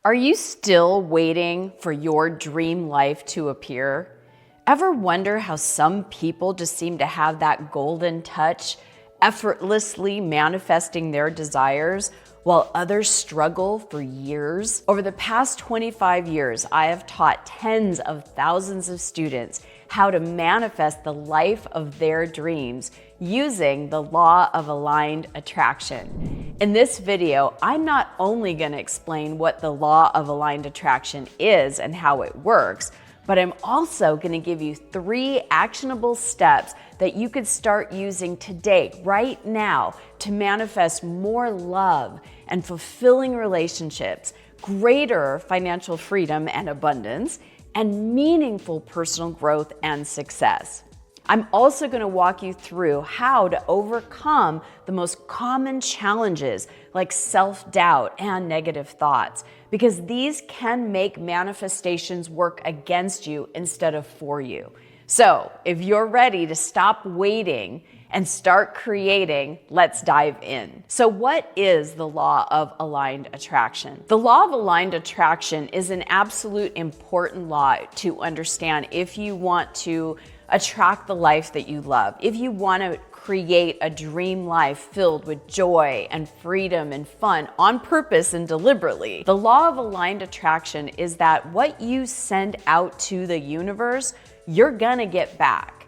Are you still waiting for your dream life to appear? Ever wonder how some people just seem to have that golden touch, effortlessly manifesting their desires, while others struggle for years? Over the past 25 years, I have taught tens of thousands of students how to manifest the life of their dreams using the law of aligned attraction. In this video, I'm not only going to explain what the law of aligned attraction is and how it works, but I'm also going to give you 3 actionable steps that you could start using today, right now, to manifest more love and fulfilling relationships, greater financial freedom and abundance, and meaningful personal growth and success. I'm also going to walk you through how to overcome the most common challenges like self-doubt and negative thoughts, because these can make manifestations work against you instead of for you. So if you're ready to stop waiting and start creating, let's dive in. So what is the law of aligned attraction? The law of aligned attraction is an absolute important law to understand if you want to attract the life that you love, if you want to create a dream life filled with joy and freedom and fun on purpose and deliberately. The law of aligned attraction is that what you send out to the universe, you're gonna get back.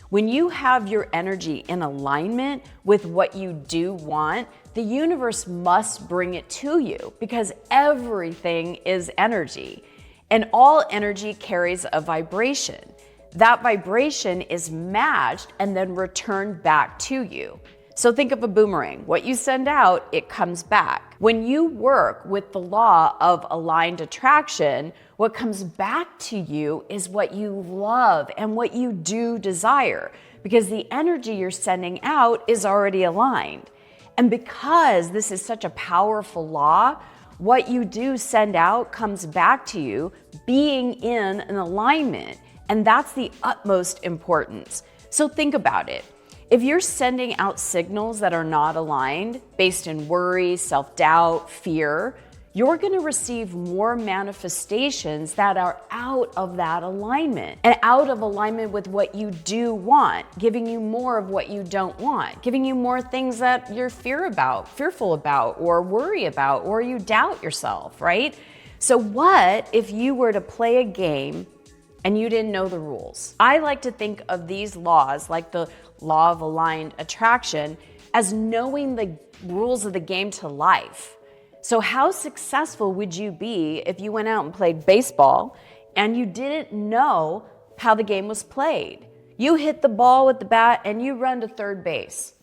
When you have your energy in alignment with what you do want, the universe must bring it to you, because everything is energy, and all energy carries a vibration. That vibration is matched and then returned back to you. So think of a boomerang. What you send out, it comes back. When you work with the law of aligned attraction, what comes back to you is what you love and what you do desire, because the energy you're sending out is already aligned. And because this is such a powerful law, what you do send out comes back to you being in an alignment. And that's the utmost importance. So think about it. If you're sending out signals that are not aligned, based in worry, self-doubt, fear, you're going to receive more manifestations that are out of that alignment and out of alignment with what you do want, giving you more of what you don't want, giving you more things that you're fearful about, or worry about, or you doubt yourself, right? So what if you were to play a game and you didn't know the rules? I like to think of these laws, like the law of aligned attraction, as knowing the rules of the game to life. So how successful would you be if you went out and played baseball and you didn't know how the game was played? You hit the ball with the bat and you run to third base.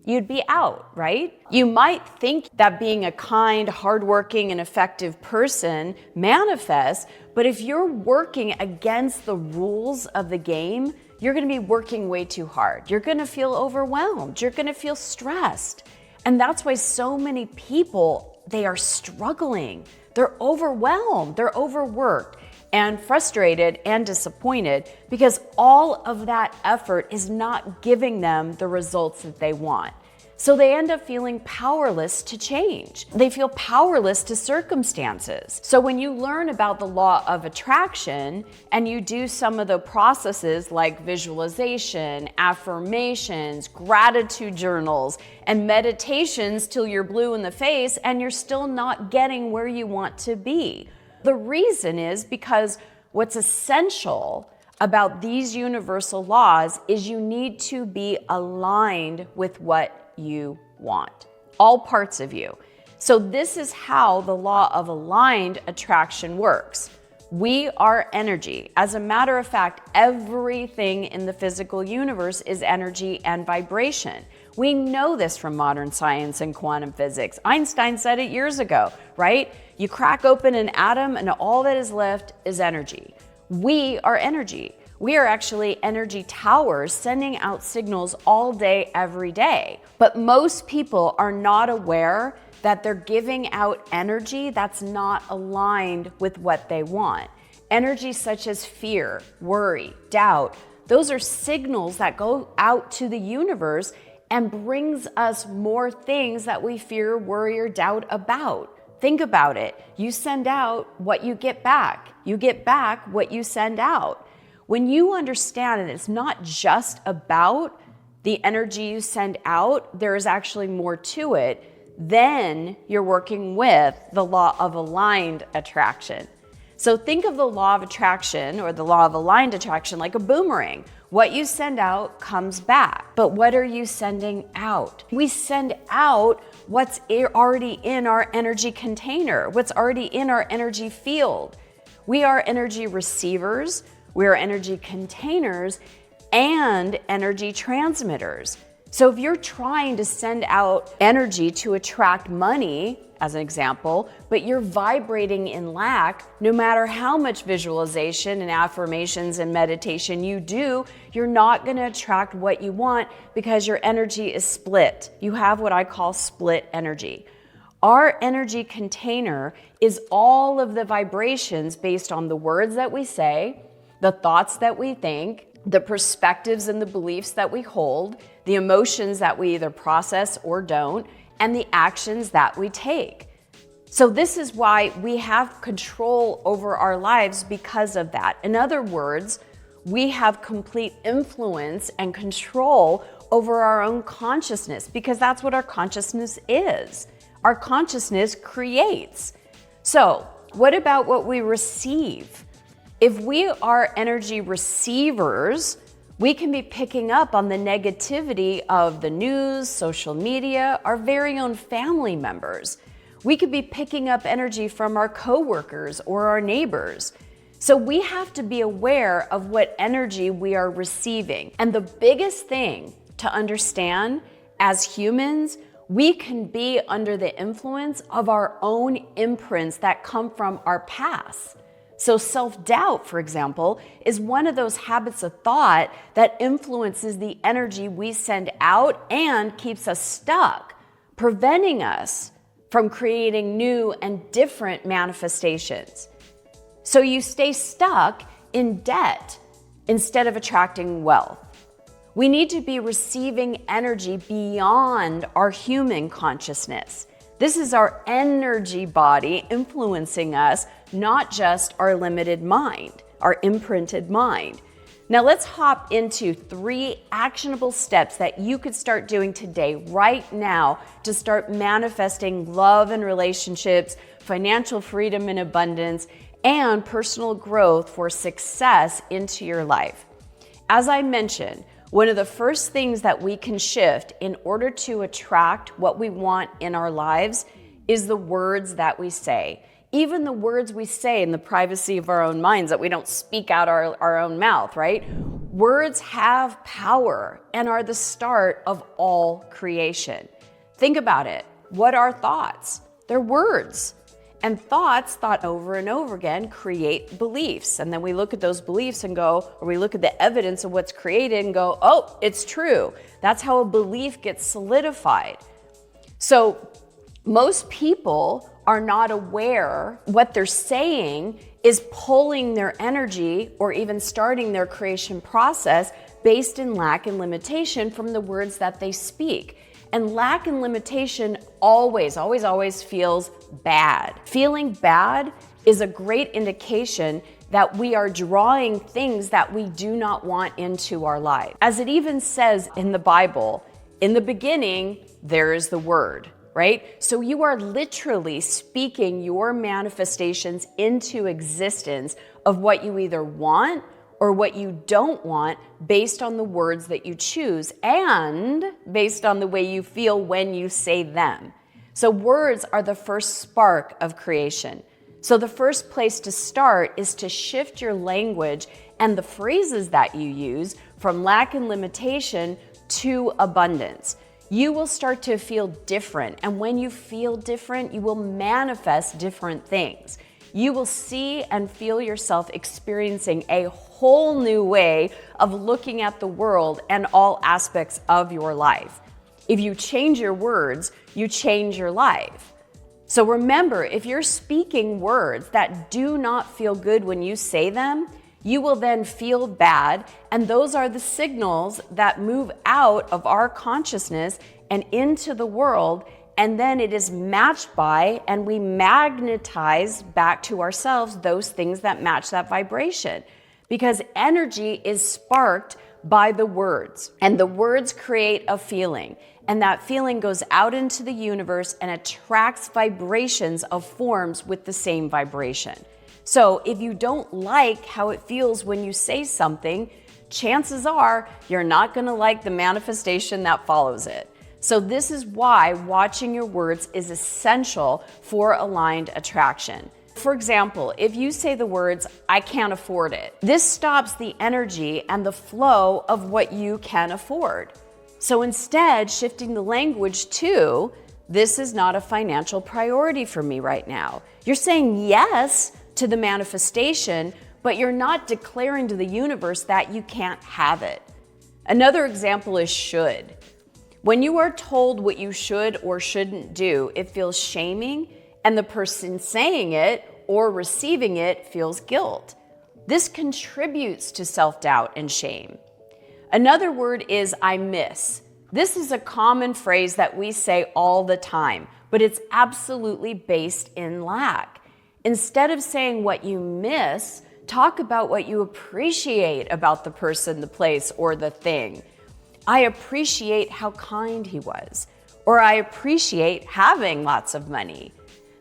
You'd be out, right? You might think that being a kind, hardworking, and effective person manifests, but if you're working against the rules of the game, you're gonna be working way too hard. You're gonna feel overwhelmed. You're gonna feel stressed. And that's why so many people, they are struggling. They're overwhelmed, they're overworked, and frustrated and disappointed, because all of that effort is not giving them the results that they want. So they end up feeling powerless to change. They feel powerless to circumstances. So when you learn about the law of attraction and you do some of the processes like visualization, affirmations, gratitude journals, and meditations till you're blue in the face and you're still not getting where you want to be, the reason is because what's essential about these universal laws is you need to be aligned with what you want, all parts of you. So this is how the law of aligned attraction works. We are energy. As a matter of fact, everything in the physical universe is energy and vibration. We know this from modern science and quantum physics. Einstein said it years ago, right? You crack open an atom and all that is left is energy. We are energy. We are actually energy towers sending out signals all day, every day. But most people are not aware that they're giving out energy that's not aligned with what they want. Energy such as fear, worry, doubt, those are signals that go out to the universe and brings us more things that we fear, worry, or doubt about. Think about it. You send out what you get back. You get back what you send out. When you understand that it's not just about the energy you send out, there is actually more to it, then you're working with the law of aligned attraction. So think of the law of attraction or the law of aligned attraction like a boomerang. What you send out comes back. But what are you sending out? We send out what's already in our energy container, what's already in our energy field. We are energy receivers, we are energy containers, and energy transmitters. So if you're trying to send out energy to attract money, as an example, but you're vibrating in lack, no matter how much visualization and affirmations and meditation you do, you're not going to attract what you want because your energy is split. You have what I call split energy. Our energy container is all of the vibrations based on the words that we say, the thoughts that we think, the perspectives and the beliefs that we hold, the emotions that we either process or don't, and the actions that we take. So this is why we have control over our lives because of that. In other words, we have complete influence and control over our own consciousness because that's what our consciousness is. Our consciousness creates. So what about what we receive? If we are energy receivers, we can be picking up on the negativity of the news, social media, our very own family members. We could be picking up energy from our coworkers or our neighbors. So we have to be aware of what energy we are receiving. And the biggest thing to understand as humans, we can be under the influence of our own imprints that come from our past. So self-doubt, for example, is one of those habits of thought that influences the energy we send out and keeps us stuck, preventing us from creating new and different manifestations. So you stay stuck in debt instead of attracting wealth. We need to be receiving energy beyond our human consciousness. This is our energy body influencing us, not just our limited mind, our imprinted mind. Now let's hop into 3 actionable steps that you could start doing today, right now, to start manifesting love and relationships, financial freedom and abundance, and personal growth for success into your life. As I mentioned, one of the first things that we can shift in order to attract what we want in our lives is the words that we say. Even the words we say in the privacy of our own minds that we don't speak out our own mouth, right? Words have power and are the start of all creation. Think about it. What are thoughts? They're words. And thoughts thought over and over again create beliefs. And then we look at those beliefs and go, or we look at the evidence of what's created and go, oh, it's true. That's how a belief gets solidified. So most people are not aware what they're saying is pulling their energy or even starting their creation process based in lack and limitation from the words that they speak. And lack and limitation always feels bad. Feeling bad is a great indication that we are drawing things that we do not want into our life. As it even says in the Bible, in the beginning, there is the Word, right? So you are literally speaking your manifestations into existence of what you either want or what you don't want based on the words that you choose and based on the way you feel when you say them. So words are the first spark of creation. So the first place to start is to shift your language and the phrases that you use from lack and limitation to abundance. You will start to feel different. And when you feel different, you will manifest different things. You will see and feel yourself experiencing a whole new way of looking at the world and all aspects of your life. If you change your words, you change your life. So remember, if you're speaking words that do not feel good when you say them, you will then feel bad, and those are the signals that move out of our consciousness and into the world and then it is matched by, and we magnetize back to ourselves those things that match that vibration. Because energy is sparked by the words, and the words create a feeling, and that feeling goes out into the universe and attracts vibrations of forms with the same vibration. So if you don't like how it feels when you say something, chances are you're not going to like the manifestation that follows it. So this is why watching your words is essential for aligned attraction. For example, if you say the words, "I can't afford it," this stops the energy and the flow of what you can afford. So instead, shifting the language to, "This is not a financial priority for me right now." You're saying yes to the manifestation, but you're not declaring to the universe that you can't have it. Another example is should. When you are told what you should or shouldn't do, it feels shaming, and the person saying it or receiving it feels guilt. This contributes to self-doubt and shame. Another word is "I miss." This is a common phrase that we say all the time, but it's absolutely based in lack. Instead of saying what you miss, talk about what you appreciate about the person, the place, or the thing. "I appreciate how kind he was," or "I appreciate having lots of money."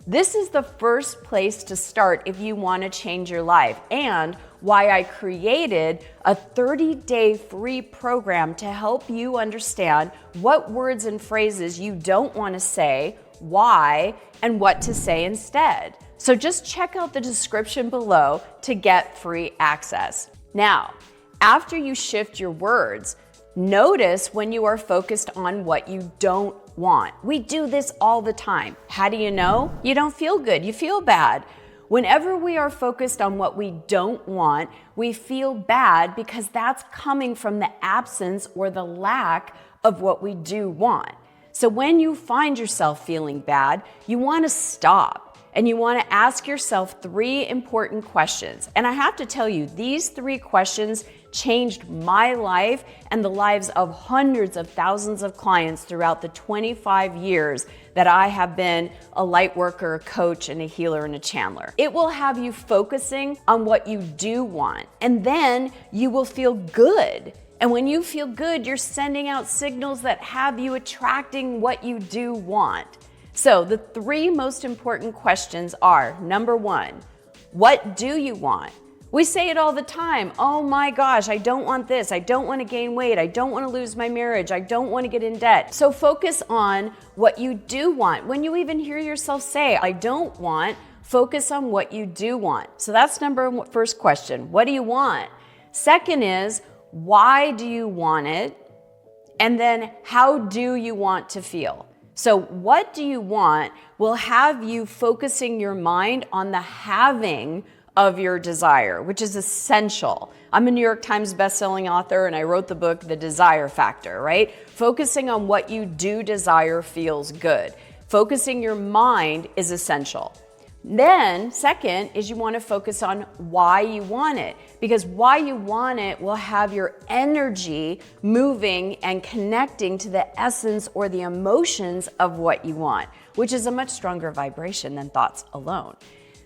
This is the first place to start if you want to change your life, and why I created a 30-day free program to help you understand what words and phrases you don't want to say, why, and what to say instead. So just check out the description below to get free access. Now, after you shift your words, notice when you are focused on what you don't want. We do this all the time. How do you know? You don't feel good, you feel bad. Whenever we are focused on what we don't want, we feel bad because that's coming from the absence or the lack of what we do want. So when you find yourself feeling bad, you want to stop and you want to ask yourself 3 important questions. And I have to tell you, these 3 questions changed my life and the lives of hundreds of thousands of clients throughout the 25 years that I have been a light worker, a coach, and a healer and a channeler. It will have you focusing on what you do want, and then you will feel good. And when you feel good, you're sending out signals that have you attracting what you do want. So the 3 most important questions are, number 1, what do you want? We say it all the time. Oh my gosh, I don't want this. I don't want to gain weight. I don't want to lose my marriage. I don't want to get in debt. So focus on what you do want. When you even hear yourself say, I don't want, focus on what you do want. So that's first question. What do you want? Second is, why do you want it? And then how do you want to feel? So what do you want will have you focusing your mind on the having of your desire, which is essential. I'm a New York Times bestselling author, and I wrote the book, The Desire Factor, right? Focusing on what you do desire feels good. Focusing your mind is essential. Then, second, is you want to focus on why you want it, because why you want it will have your energy moving and connecting to the essence or the emotions of what you want, which is a much stronger vibration than thoughts alone.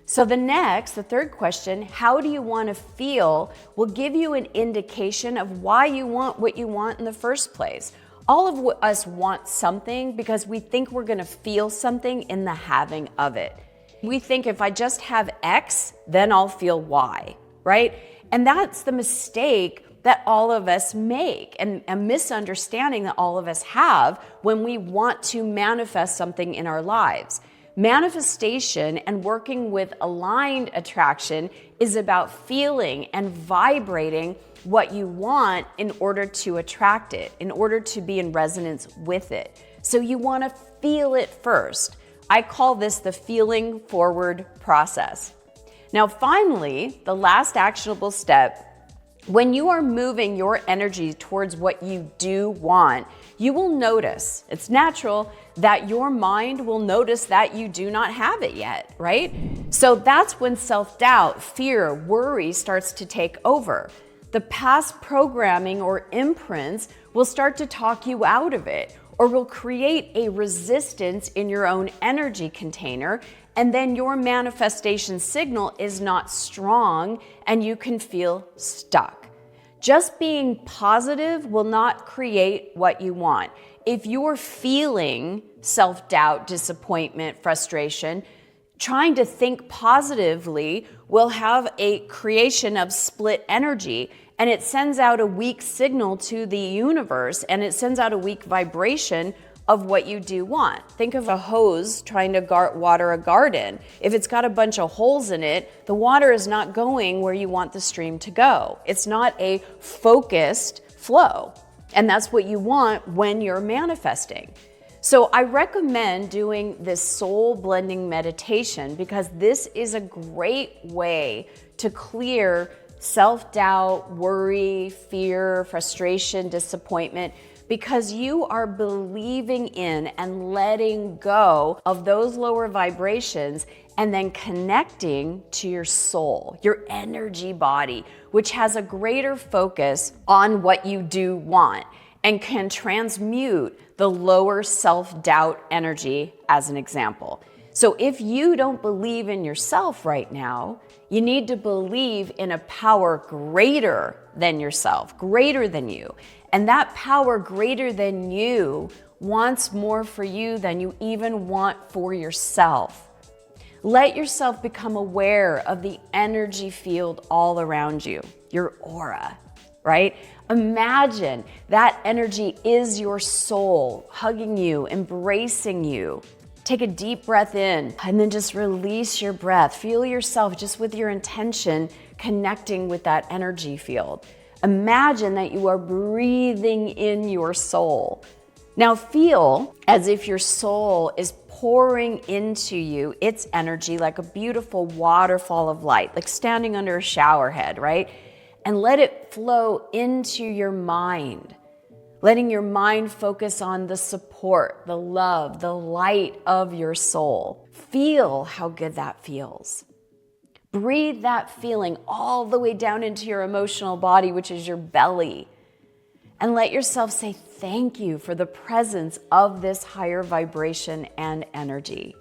So the third question, how do you want to feel, will give you an indication of why you want what you want in the first place. All of us want something because we think we're going to feel something in the having of it. We think if I just have X, then I'll feel Y, right? And that's the mistake that all of us make, and a misunderstanding that all of us have when we want to manifest something in our lives. Manifestation and working with aligned attraction is about feeling and vibrating what you want in order to attract it, in order to be in resonance with it. So you want to feel it first. I call this the feeling forward process. Now, finally, the last actionable step, when you are moving your energy towards what you do want, you will notice, it's natural, that your mind will notice that you do not have it yet, right? So that's when self-doubt, fear, worry starts to take over. The past programming or imprints will start to talk you out of it, or will create a resistance in your own energy container, and then your manifestation signal is not strong and you can feel stuck. Just being positive will not create what you want. If you're feeling self-doubt, disappointment, frustration, trying to think positively will have a creation of split energy, and it sends out a weak signal to the universe, and it sends out a weak vibration of what you do want. Think of a hose trying to water a garden. If it's got a bunch of holes in it, the water is not going where you want the stream to go. It's not a focused flow. And that's what you want when you're manifesting. So I recommend doing this soul blending meditation because this is a great way to clear self-doubt, worry, fear, frustration, disappointment, because you are believing in and letting go of those lower vibrations and then connecting to your soul, your energy body, which has a greater focus on what you do want and can transmute the lower self-doubt energy, as an example. So if you don't believe in yourself right now, you need to believe in a power greater than yourself, greater than you. And that power greater than you wants more for you than you even want for yourself. Let yourself become aware of the energy field all around you, your aura, right? Imagine that energy is your soul, hugging you, embracing you. Take a deep breath in and then just release your breath. Feel yourself just with your intention connecting with that energy field. Imagine that you are breathing in your soul. Now feel as if your soul is pouring into you its energy like a beautiful waterfall of light, like standing under a shower head, right? And let it flow into your mind, letting your mind focus on the support, the love, the light of your soul. Feel how good that feels. Breathe that feeling all the way down into your emotional body, which is your belly. And let yourself say thank you for the presence of this higher vibration and energy.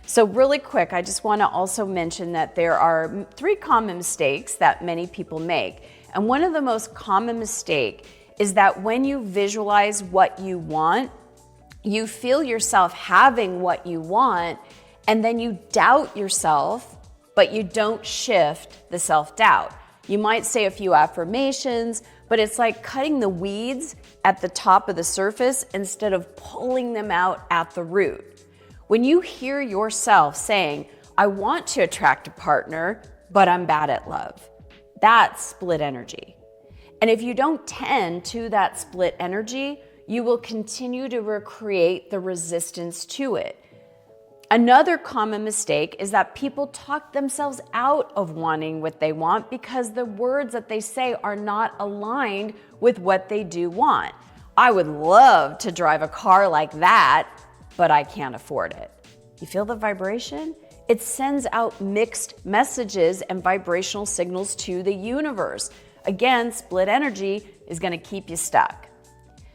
So really quick, I just want to also mention that there are 3 common mistakes that many people make. And one of the most common mistake is that when you visualize what you want, you feel yourself having what you want, and then you doubt yourself, but you don't shift the self-doubt. You might say a few affirmations, but it's like cutting the weeds at the top of the surface instead of pulling them out at the root. When you hear yourself saying, I want to attract a partner, but I'm bad at love, that's split energy. And if you don't tend to that split energy, you will continue to recreate the resistance to it. Another common mistake is that people talk themselves out of wanting what they want because the words that they say are not aligned with what they do want. I would love to drive a car like that, but I can't afford it. You feel the vibration? It sends out mixed messages and vibrational signals to the universe. Again, split energy is going to keep you stuck.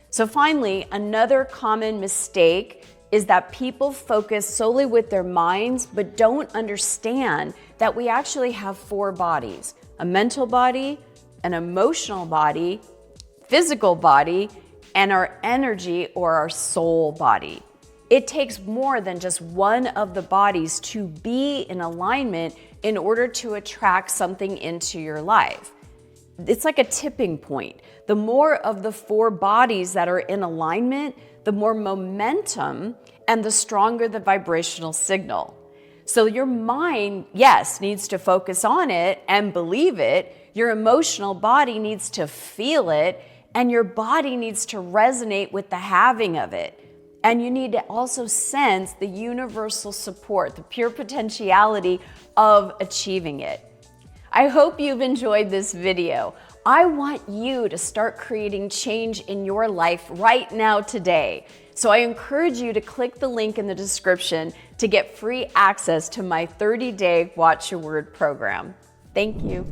So finally, another common mistake is that people focus solely with their minds, but don't understand that we actually have 4 bodies: a mental body, an emotional body, physical body, and our energy or our soul body. It takes more than just one of the bodies to be in alignment in order to attract something into your life. It's like a tipping point. The more of the 4 bodies that are in alignment, the more momentum and the stronger the vibrational signal. So your mind, yes, needs to focus on it and believe it. Your emotional body needs to feel it, and your body needs to resonate with the having of it. And you need to also sense the universal support, the pure potentiality of achieving it. I hope you've enjoyed this video. I want you to start creating change in your life right now today. So I encourage you to click the link in the description to get free access to my 30-day Watch Your Word program. Thank you.